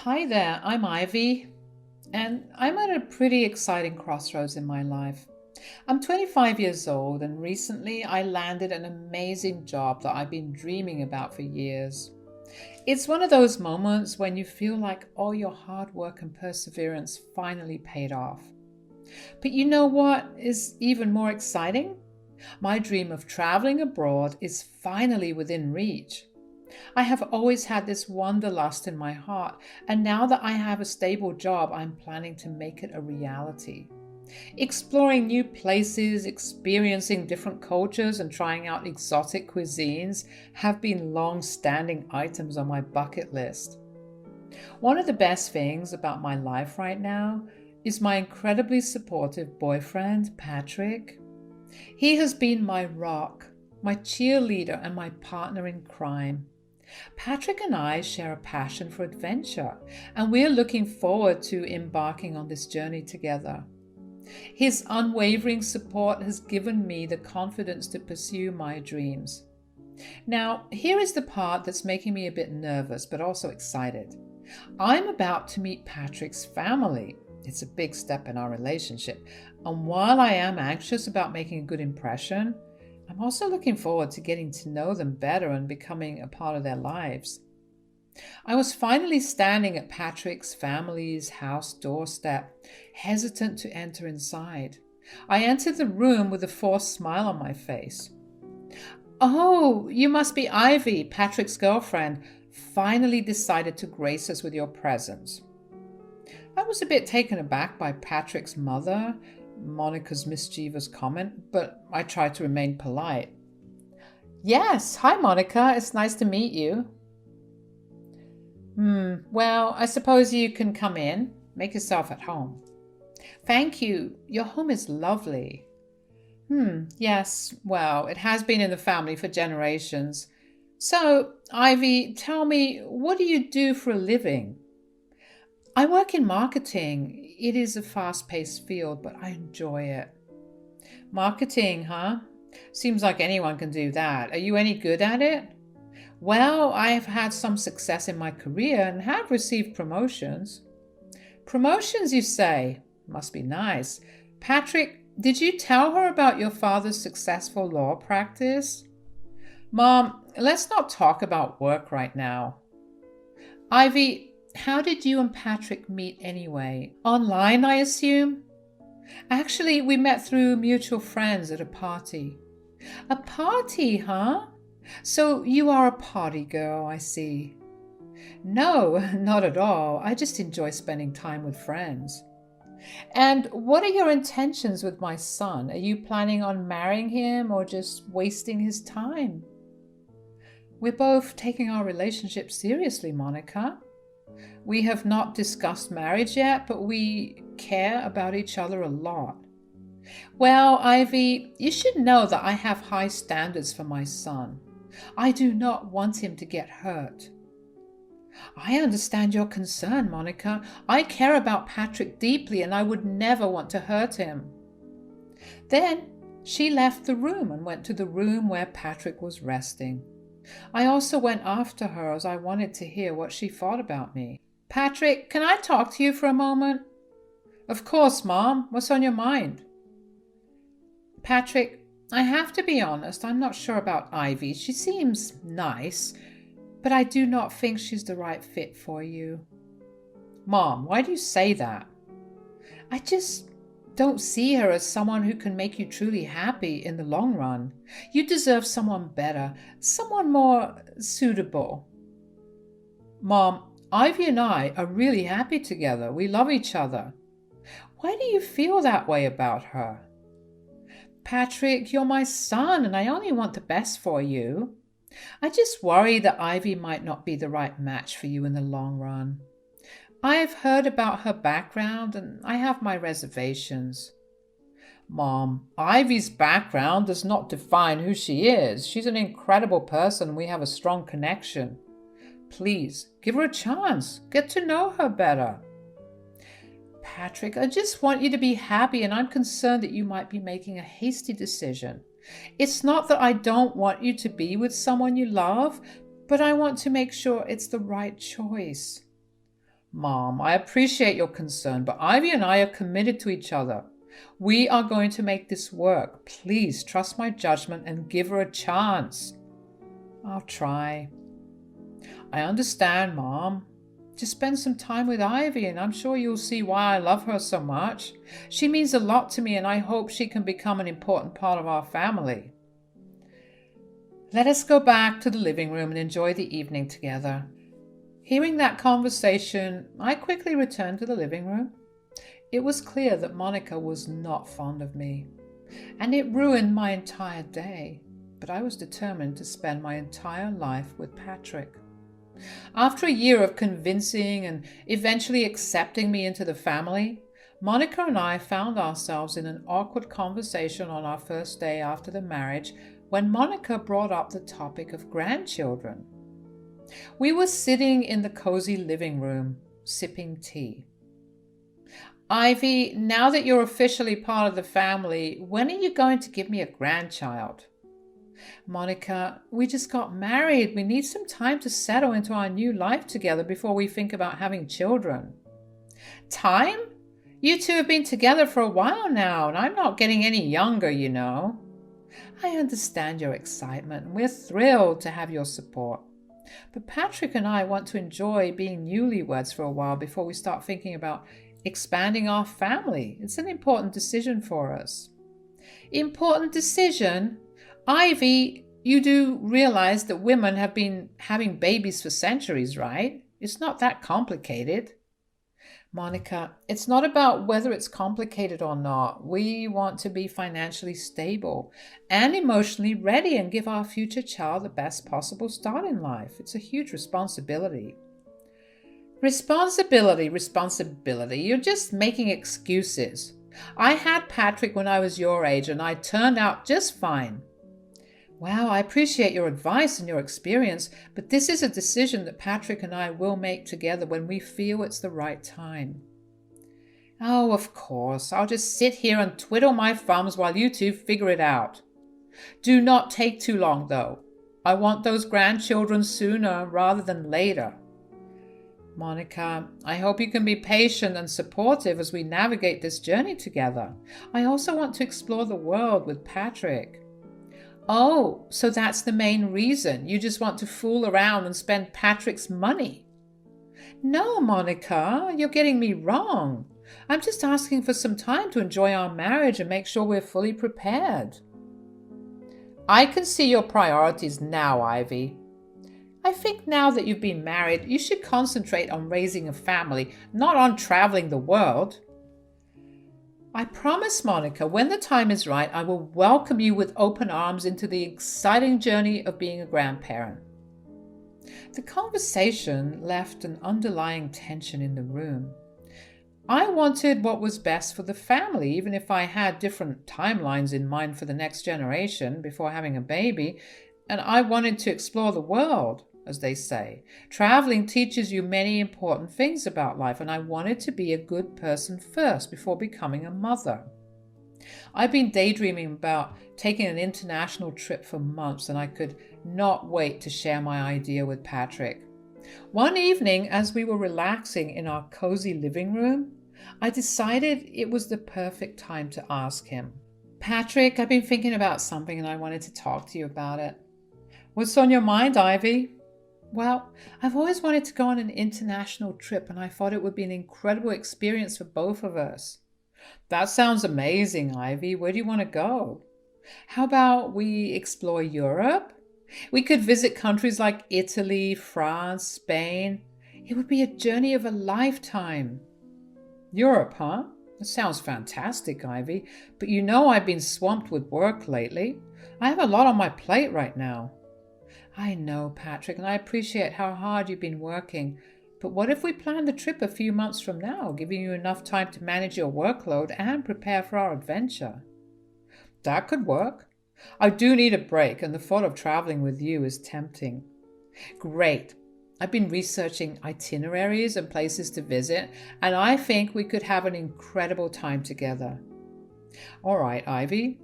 Hi there, I'm Ivy, and I'm at a pretty exciting crossroads in my life. I'm 25 years old, and recently I landed an amazing job that I've been dreaming about for years. It's one of those moments when you feel like all your hard work and perseverance finally paid off. But you know what is even more exciting? My dream of traveling abroad is finally within reach. I have always had this wanderlust in my heart, and now that I have a stable job, I'm planning to make it a reality. Exploring new places, experiencing different cultures, and trying out exotic cuisines have been long standing items on my bucket list. One of the best things about my life right now is my incredibly supportive boyfriend, Patrick. He has been my rock, my cheerleader, and my partner in crime. Patrick and I share a passion for adventure, and we're looking forward to embarking on this journey together. His unwavering support has given me the confidence to pursue my dreams. Now, here is the part that's making me a bit nervous, but also excited. I'm about to meet Patrick's family. It's a big step in our relationship, and while I am anxious about making a good impression, I'm also looking forward to getting to know them better and becoming a part of their lives. I was finally standing at Patrick's family's house doorstep, hesitant to enter inside. I entered the room with a forced smile on my face. Oh, you must be Ivy, Patrick's girlfriend. Finally decided to grace us with your presence. I was a bit taken aback by Patrick's mother, Monica's mischievous comment, but I tried to remain polite. Yes, hi Monica, it's nice to meet you. Well, I suppose you can come in. Make yourself at home. Thank you. Your home is lovely. Yes, well, it has been in the family for generations. So, Ivy, tell me, what do you do for a living? I work in marketing. It is a fast paced field, but I enjoy it. Marketing, huh? Seems like anyone can do that. Are you any good at it? Well, I have had some success in my career and have received promotions. Promotions, you say? Must be nice. Patrick, did you tell her about your father's successful law practice? Mom, let's not talk about work right now. Ivy, how did you and Patrick meet anyway? Online, I assume? Actually, we met through mutual friends at a party. A party, huh? So you are a party girl, I see. No, not at all. I just enjoy spending time with friends. And what are your intentions with my son? Are you planning on marrying him or just wasting his time? We're both taking our relationship seriously, Monica. We have not discussed marriage yet, but we care about each other a lot. Well, Ivy, you should know that I have high standards for my son. I do not want him to get hurt. I understand your concern, Monica. I care about Patrick deeply and I would never want to hurt him. Then she left the room and went to the room where Patrick was resting. I also went after her as I wanted to hear what she thought about me. Patrick, can I talk to you for a moment? Of course, Mom. What's on your mind? Patrick, I have to be honest, I'm not sure about Ivy. She seems nice, but I do not think she's the right fit for you. Mom, why do you say that? I just don't see her as someone who can make you truly happy in the long run. You deserve someone better, someone more suitable. Mom, Ivy and I are really happy together. We love each other. Why do you feel that way about her? Patrick, you're my son and I only want the best for you. I just worry that Ivy might not be the right match for you in the long run. I've heard about her background and I have my reservations. Mom, Ivy's background does not define who she is. She's an incredible person and we have a strong connection. Please, give her a chance. Get to know her better. Patrick, I just want you to be happy and I'm concerned that you might be making a hasty decision. It's not that I don't want you to be with someone you love, but I want to make sure it's the right choice. Mom, I appreciate your concern, but Ivy and I are committed to each other. We are going to make this work. Please trust my judgment and give her a chance. I'll try. I understand, Mom. Just spend some time with Ivy and I'm sure you'll see why I love her so much. She means a lot to me and I hope she can become an important part of our family. Let us go back to the living room and enjoy the evening together. Hearing that conversation, I quickly returned to the living room. It was clear that Monica was not fond of me, and it ruined my entire day, but I was determined to spend my entire life with Patrick. After a year of convincing and eventually accepting me into the family, Monica and I found ourselves in an awkward conversation on our first day after the marriage when Monica brought up the topic of grandchildren. We were sitting in the cozy living room, sipping tea. Ivy, now that you're officially part of the family, when are you going to give me a grandchild? Monica, we just got married. We need some time to settle into our new life together before we think about having children. Time? You two have been together for a while now, and I'm not getting any younger, you know. I understand your excitement, and we're thrilled to have your support. But Patrick and I want to enjoy being newlyweds for a while before we start thinking about expanding our family. It's an important decision for us. Important decision? Ivy, you do realize that women have been having babies for centuries, right? It's not that complicated. Monica, it's not about whether it's complicated or not. We want to be financially stable and emotionally ready and give our future child the best possible start in life. It's a huge responsibility. Responsibility. You're just making excuses. I had Patrick when I was your age and I turned out just fine. Wow, I appreciate your advice and your experience, but this is a decision that Patrick and I will make together when we feel it's the right time. Oh, of course. I'll just sit here and twiddle my thumbs while you two figure it out. Do not take too long, though. I want those grandchildren sooner rather than later. Monica, I hope you can be patient and supportive as we navigate this journey together. I also want to explore the world with Patrick. Oh, so that's the main reason. You just want to fool around and spend Patrick's money. No, Monica, you're getting me wrong. I'm just asking for some time to enjoy our marriage and make sure we're fully prepared. I can see your priorities now, Ivy. I think now that you've been married, you should concentrate on raising a family, not on traveling the world. I promise, Monica, when the time is right, I will welcome you with open arms into the exciting journey of being a grandparent. The conversation left an underlying tension in the room. I wanted what was best for the family, even if I had different timelines in mind for the next generation before having a baby, and I wanted to explore the world. As they say, traveling teaches you many important things about life, and I wanted to be a good person first before becoming a mother. I've been daydreaming about taking an international trip for months, and I could not wait to share my idea with Patrick. One evening, as we were relaxing in our cozy living room, I decided it was the perfect time to ask him. Patrick, I've been thinking about something and I wanted to talk to you about it. What's on your mind, Ivy? Well, I've always wanted to go on an international trip and I thought it would be an incredible experience for both of us. That sounds amazing, Ivy. Where do you want to go? How about we explore Europe? We could visit countries like Italy, France, Spain. It would be a journey of a lifetime. Europe, huh? That sounds fantastic, Ivy. But you know I've been swamped with work lately. I have a lot on my plate right now. I know, Patrick, and I appreciate how hard you've been working. But what if we planned the trip a few months from now, giving you enough time to manage your workload and prepare for our adventure? That could work. I do need a break, and the thought of traveling with you is tempting. Great. I've been researching itineraries and places to visit, and I think we could have an incredible time together. All right, Ivy,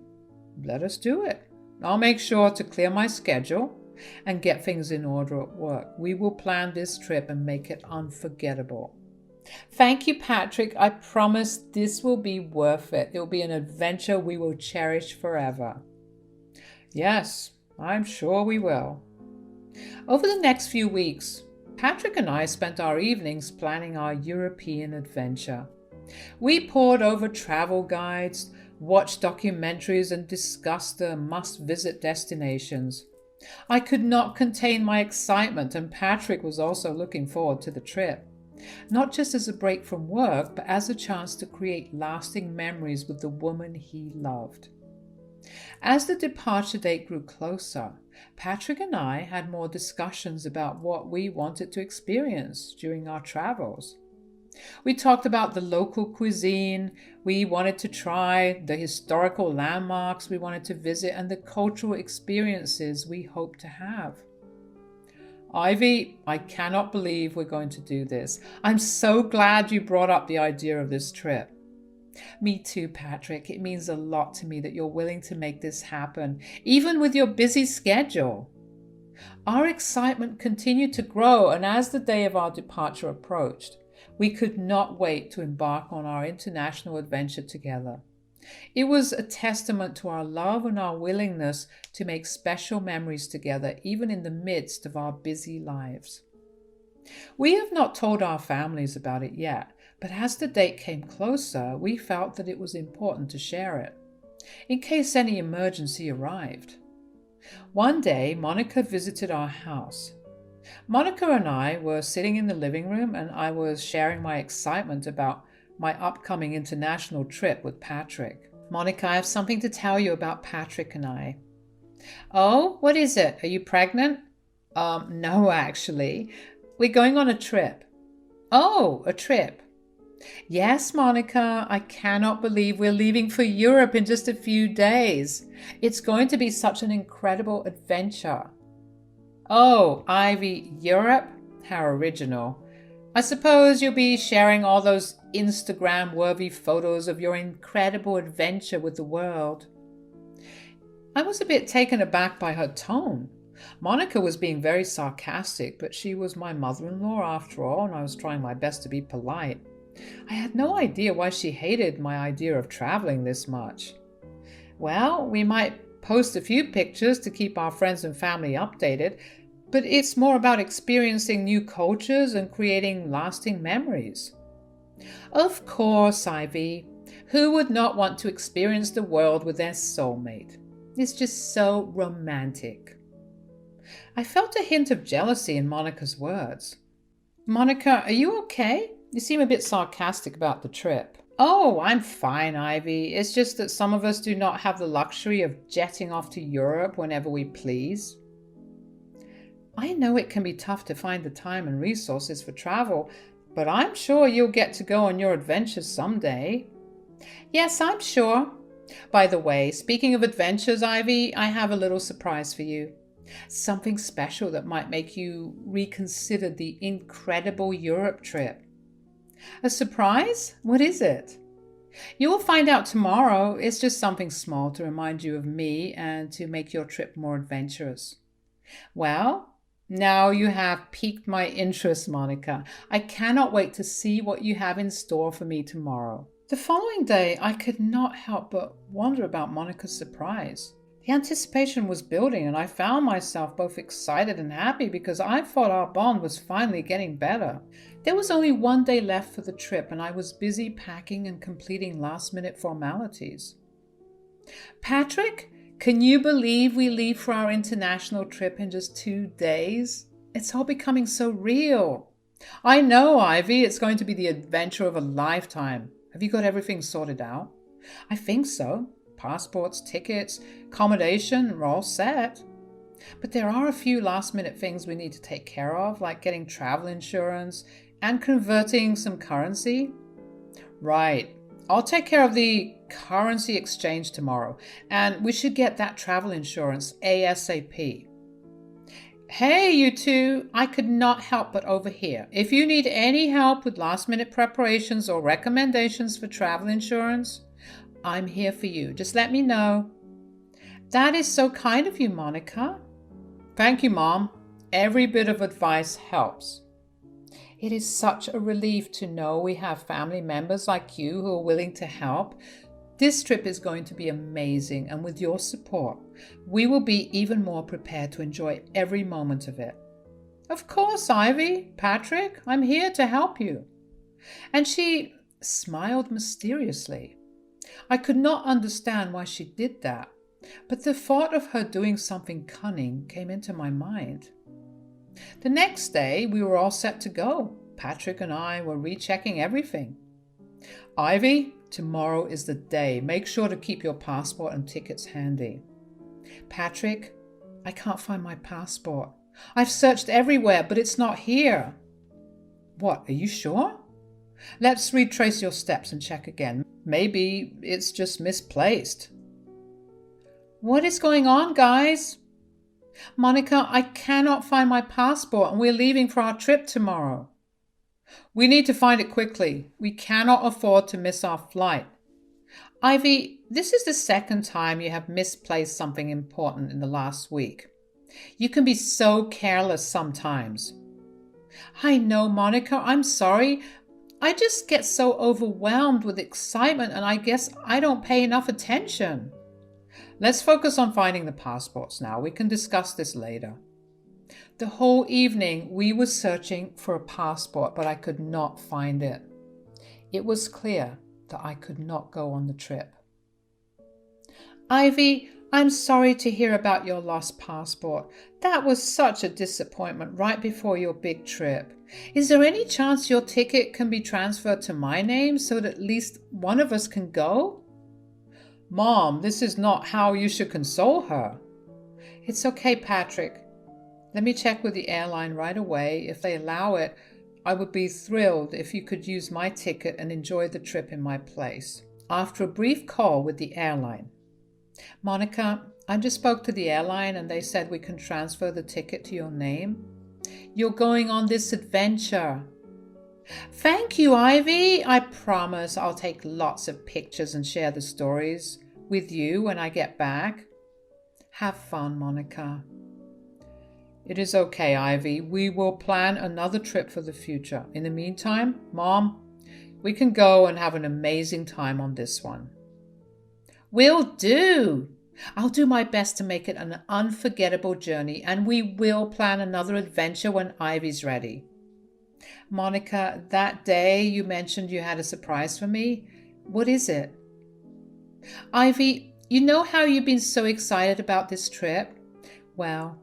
let us do it. I'll make sure to clear my schedule and get things in order at work. We will plan this trip and make it unforgettable. Thank you, Patrick. I promise this will be worth it. It will be an adventure we will cherish forever. Yes, I'm sure we will. Over the next few weeks, Patrick and I spent our evenings planning our European adventure. We pored over travel guides, watched documentaries, and discussed the must-visit destinations. I could not contain my excitement, and Patrick was also looking forward to the trip. Not just as a break from work, but as a chance to create lasting memories with the woman he loved. As the departure date grew closer, Patrick and I had more discussions about what we wanted to experience during our travels. We talked about the local cuisine we wanted to try, the historical landmarks we wanted to visit, and the cultural experiences we hoped to have. Ivy, I cannot believe we're going to do this. I'm so glad you brought up the idea of this trip. Me too, Patrick. It means a lot to me that you're willing to make this happen, even with your busy schedule. Our excitement continued to grow, and as the day of our departure approached, we could not wait to embark on our international adventure together. It was a testament to our love and our willingness to make special memories together, even in the midst of our busy lives. We have not told our families about it yet, but as the date came closer, we felt that it was important to share it, in case any emergency arrived. One day, Monica visited our house. Monica and I were sitting in the living room, and I was sharing my excitement about my upcoming international trip with Patrick. Monica, I have something to tell you about Patrick and I. Oh, what is it? Are you pregnant? No, actually. We're going on a trip. Oh, a trip. Yes, Monica, I cannot believe we're leaving for Europe in just a few days. It's going to be such an incredible adventure. Oh, Ivy, Europe? How original. I suppose you'll be sharing all those Instagram-worthy photos of your incredible adventure with the world. I was a bit taken aback by her tone. Monica was being very sarcastic, but she was my mother-in-law after all, and I was trying my best to be polite. I had no idea why she hated my idea of traveling this much. Well, we might post a few pictures to keep our friends and family updated, but it's more about experiencing new cultures and creating lasting memories. Of course, Ivy. Who would not want to experience the world with their soulmate? It's just so romantic. I felt a hint of jealousy in Monica's words. Monica, are you okay? You seem a bit sarcastic about the trip. Oh, I'm fine, Ivy. It's just that some of us do not have the luxury of jetting off to Europe whenever we please. I know it can be tough to find the time and resources for travel, but I'm sure you'll get to go on your adventures someday. Yes, I'm sure. By the way, speaking of adventures, Ivy, I have a little surprise for you. Something special that might make you reconsider the incredible Europe trip. A surprise? What is it? You will find out tomorrow. It's just something small to remind you of me and to make your trip more adventurous. Well, now you have piqued my interest, Monica. I cannot wait to see what you have in store for me tomorrow. The following day, I could not help but wonder about Monica's surprise. The anticipation was building, and I found myself both excited and happy because I thought our bond was finally getting better. There was only one day left for the trip, and I was busy packing and completing last-minute formalities. Patrick, can you believe we leave for our international trip in just 2 days? It's all becoming so real. I know, Ivy, it's going to be the adventure of a lifetime. Have you got everything sorted out? I think so. Passports, tickets, accommodation are all set. But there are a few last-minute things we need to take care of, like getting travel insurance and converting some currency. Right. I'll take care of the currency exchange tomorrow, and we should get that travel insurance ASAP. Hey, you two, I could not help but overhear. If you need any help with last-minute preparations or recommendations for travel insurance, I'm here for you. Just let me know. That is so kind of you, Monica. Thank you, Mom. Every bit of advice helps. It is such a relief to know we have family members like you who are willing to help. This trip is going to be amazing, and with your support, we will be even more prepared to enjoy every moment of it. Of course, Ivy, Patrick, I'm here to help you. And she smiled mysteriously. I could not understand why she did that, but the thought of her doing something cunning came into my mind. The next day, we were all set to go. Patrick and I were rechecking everything. Ivy, tomorrow is the day. Make sure to keep your passport and tickets handy. Patrick, I can't find my passport. I've searched everywhere, but it's not here. What, are you sure? Let's retrace your steps and check again. Maybe it's just misplaced. What is going on, guys? Monica, I cannot find my passport and we're leaving for our trip tomorrow. We need to find it quickly. We cannot afford to miss our flight. Ivy, this is the second time you have misplaced something important in the last week. You can be so careless sometimes. I know, Monica, I'm sorry. I just get so overwhelmed with excitement and I guess I don't pay enough attention. Let's focus on finding the passports now. We can discuss this later. The whole evening we were searching for a passport, but I could not find it. It was clear that I could not go on the trip. Ivy, I'm sorry to hear about your lost passport. That was such a disappointment right before your big trip. Is there any chance your ticket can be transferred to my name so that at least one of us can go? Mom, this is not how you should console her. It's okay, Patrick. Let me check with the airline right away. If they allow it, I would be thrilled if you could use my ticket and enjoy the trip in my place. After a brief call with the airline, Monica, I just spoke to the airline and they said we can transfer the ticket to your name. You're going on this adventure. Thank you, Ivy. I promise I'll take lots of pictures and share the stories with you when I get back. Have fun, Monica. It is okay, Ivy. We will plan another trip for the future. In the meantime, Mom, we can go and have an amazing time on this one. Will do. I'll do my best to make it an unforgettable journey, and we will plan another adventure when Ivy's ready. Monica, that day you mentioned you had a surprise for me. What is it? Ivy, you know how you've been so excited about this trip? Well,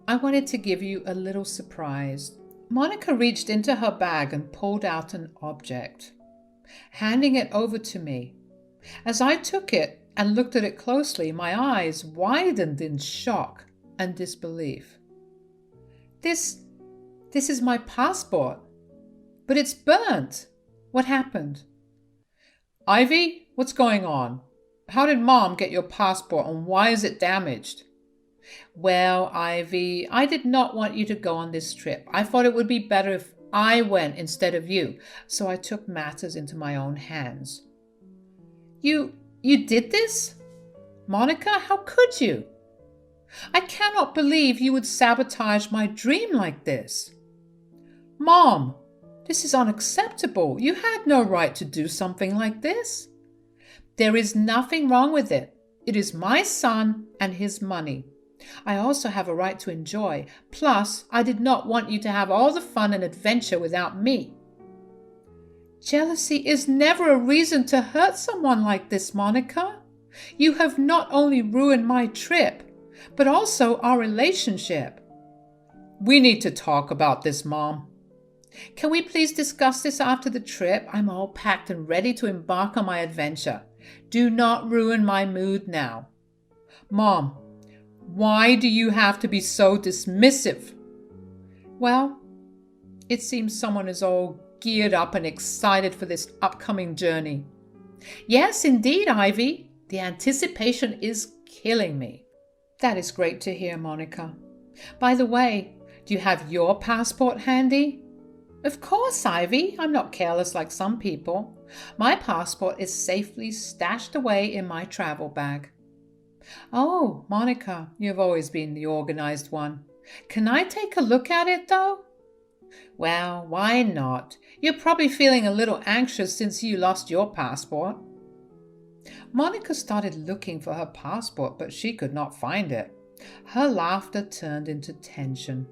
I wanted to give you a little surprise. Monica reached into her bag and pulled out an object, handing it over to me. As I took it and looked at it closely, my eyes widened in shock and disbelief. This is my passport, but it's burnt. What happened? Ivy, what's going on? How did Mom get your passport and why is it damaged? Well, Ivy, I did not want you to go on this trip. I thought it would be better if I went instead of you, so I took matters into my own hands. You did this? Monica, how could you? I cannot believe you would sabotage my dream like this. Mom, this is unacceptable. You had no right to do something like this. There is nothing wrong with it. It is my son and his money. I also have a right to enjoy. Plus, I did not want you to have all the fun and adventure without me. Jealousy is never a reason to hurt someone like this, Monica. You have not only ruined my trip, but also our relationship. We need to talk about this, Mom. Can we please discuss this after the trip? I'm all packed and ready to embark on my adventure. Do not ruin my mood now. Mom, why do you have to be so dismissive? Well, it seems someone is all geared up and excited for this upcoming journey. Yes, indeed, Ivy. The anticipation is killing me. That is great to hear, Monica. By the way, do you have your passport handy? Of course, Ivy. I'm not careless like some people. My passport is safely stashed away in my travel bag. Oh, Monica, you've always been the organized one. Can I take a look at it, though? Well, why not? You're probably feeling a little anxious since you lost your passport. Monica started looking for her passport, but she could not find it. Her laughter turned into tension.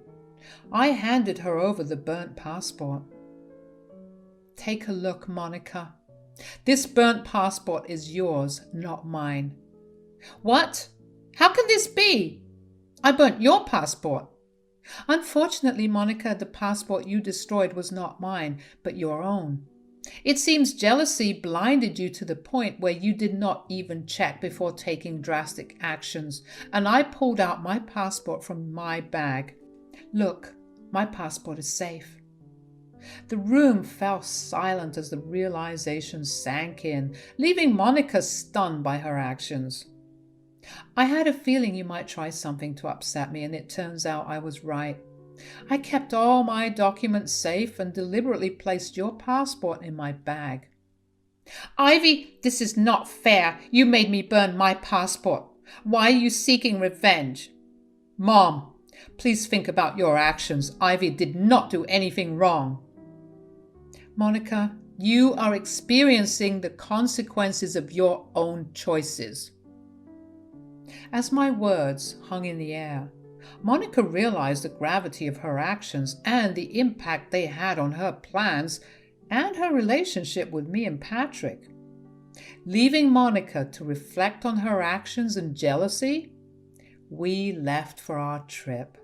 I handed her over the burnt passport. Take a look, Monica. This burnt passport is yours, not mine. What? How can this be? I burnt your passport. Unfortunately, Monica, the passport you destroyed was not mine, but your own. It seems jealousy blinded you to the point where you did not even check before taking drastic actions, and I pulled out my passport from my bag. Look, my passport is safe. The room fell silent as the realization sank in, leaving Monica stunned by her actions. I had a feeling you might try something to upset me, and it turns out I was right. I kept all my documents safe and deliberately placed your passport in my bag. Ivy, this is not fair. You made me burn my passport. Why are you seeking revenge? Mom, please think about your actions. Ivy did not do anything wrong. Monica, you are experiencing the consequences of your own choices. As my words hung in the air, Monica realized the gravity of her actions and the impact they had on her plans and her relationship with me and Patrick. Leaving Monica to reflect on her actions and jealousy, we left for our trip.